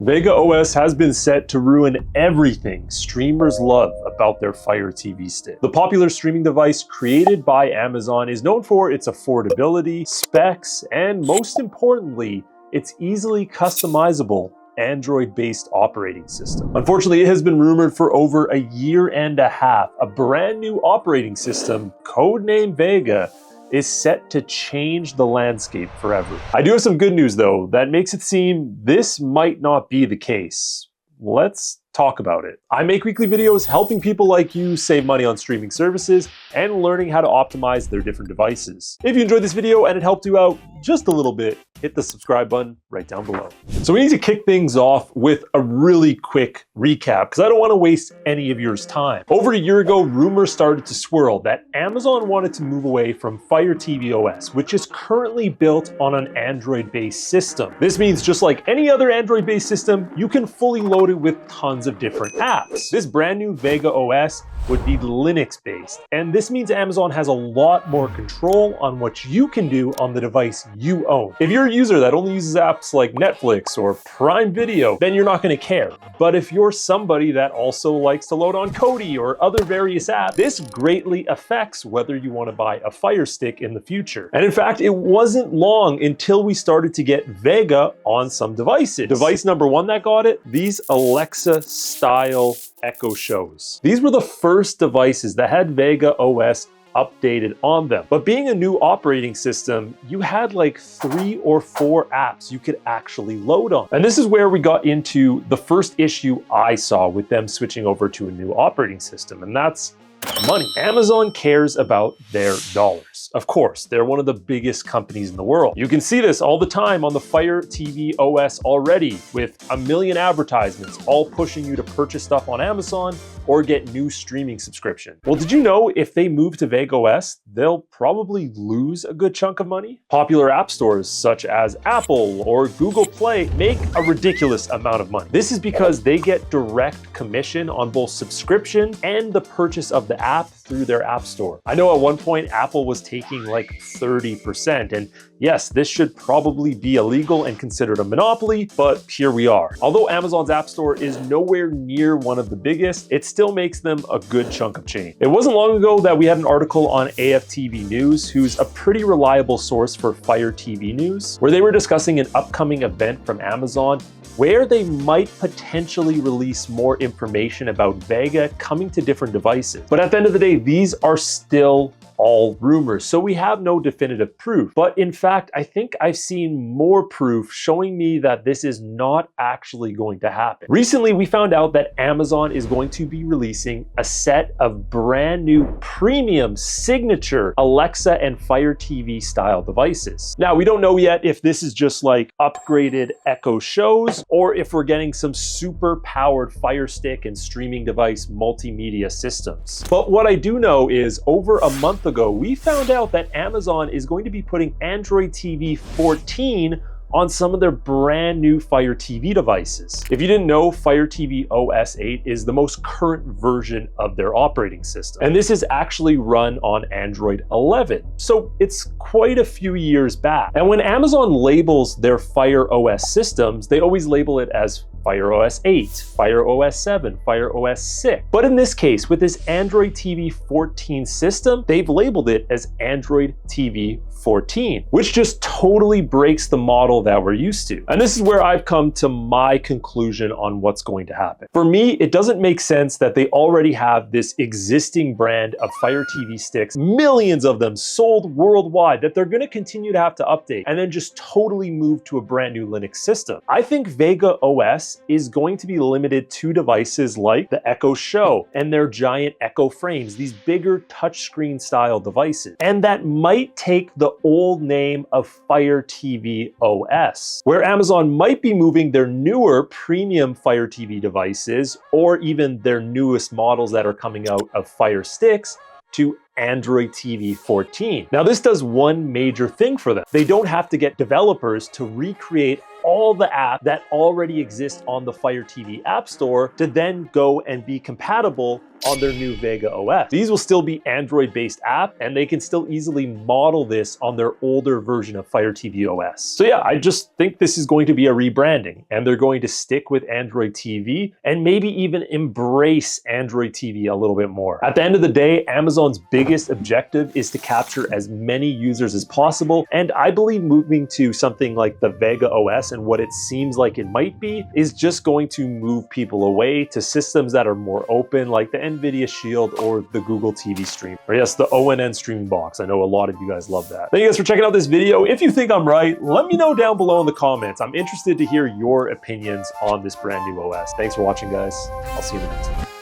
Vega OS has been set to ruin everything streamers love about their Fire TV stick. The popular streaming device created by Amazon is known for its affordability, specs, and most importantly, its easily customizable Android-based operating system. Unfortunately, it has been rumored for over a year and a half. A brand new operating system, codenamed Vega, is set to change the landscape forever. I do have some good news though, that makes it seem this might not be the case. Let's talk about it. I make weekly videos helping people like you save money on streaming services and learning how to optimize their different devices. If you enjoyed this video and it helped you out just a little bit, hit the subscribe button right down below. So we need to kick things off with a really quick recap because I don't want to waste any of yours time. Over a year ago, rumors started to swirl that Amazon wanted to move away from Fire TV OS, which is currently built on an Android-based system. This means just like any other Android-based system, you can fully load it with tons of different apps. This brand new Vega OS would be Linux-based, and this means Amazon has a lot more control on what you can do on the device you own. If you're a user that only uses apps like Netflix or Prime Video, then you're not going to care. But if you're somebody that also likes to load on Kodi or other various apps, this greatly affects whether you want to buy a Firestick in the future. And in fact, it wasn't long until we started to get Vega on some devices. Device number one that got it, these Alexa-style Echo Shows. These were the first devices that had Vega OS updated on them. But being a new operating system, you had like 3 or 4 apps you could actually load on. And this is where we got into the first issue I saw with them switching over to a new operating system, and that's money. Amazon cares about their dollars. Of course, they're one of the biggest companies in the world. You can see this all the time on the Fire TV OS already, with a million advertisements all pushing you to purchase stuff on Amazon or get new streaming subscription. Well, did you know if they move to Vega OS, they'll probably lose a good chunk of money? Popular app stores such as Apple or Google Play make a ridiculous amount of money. This is because they get direct commission on both subscription and the purchase of the app through their app store. I know at one point Apple was taking like 30%, and yes, this should probably be illegal and considered a monopoly, but here we are. Although Amazon's app store is nowhere near one of the biggest, it still makes them a good chunk of change. It wasn't long ago that we had an article on AFTV News, who's a pretty reliable source for Fire TV news, where they were discussing an upcoming event from Amazon where they might potentially release more information about Vega coming to different devices. But at the end of the day, these are still all rumors, so we have no definitive proof. But in fact, I think I've seen more proof showing me that this is not actually going to happen. Recently, we found out that Amazon is going to be releasing a set of brand new premium signature Alexa and Fire TV style devices. Now, we don't know yet if this is just like upgraded Echo Shows or if we're getting some super powered Firestick and streaming device multimedia systems. But what I do know is over a month ago, we found out that Amazon is going to be putting Android TV 14 on some of their brand new Fire TV devices. If you didn't know, Fire TV OS 8 is the most current version of their operating system. And this is actually run on Android 11. So it's quite a few years back. And when Amazon labels their Fire OS systems, they always label it as Fire OS 8, Fire OS 7, Fire OS 6. But in this case, with this Android TV 14 system, they've labeled it as Android TV 14, which just totally breaks the model that we're used to. And this is where I've come to my conclusion on what's going to happen. For me, it doesn't make sense that they already have this existing brand of Fire TV sticks, millions of them sold worldwide, that they're going to continue to have to update and then just totally move to a brand new Linux system. I think Vega OS is going to be limited to devices like the Echo Show and their giant Echo frames, these bigger touchscreen style devices. And that might take the old name of Fire TV OS, where Amazon might be moving their newer premium Fire TV devices or even their newest models that are coming out of Fire Sticks to Android TV 14. Now, this does one major thing for them. They don't have to get developers to recreate all the apps that already exist on the Fire TV App Store to then go and be compatible on their new Vega OS. These will still be Android-based app, and they can still easily model this on their older version of Fire TV OS. So yeah, I just think this is going to be a rebranding, and they're going to stick with Android TV and maybe even embrace Android TV a little bit more. At the end of the day, Amazon's biggest objective is to capture as many users as possible, and I believe moving to something like the Vega OS and what it seems like it might be is just going to move people away to systems that are more open, like the NVIDIA Shield or the Google TV Stream. Or yes, the ONN streaming box. I know a lot of you guys love that. Thank you guys for checking out this video. If you think I'm right, let me know down below in the comments. I'm interested to hear your opinions on this brand new OS. Thanks for watching, guys. I'll see you in the next one.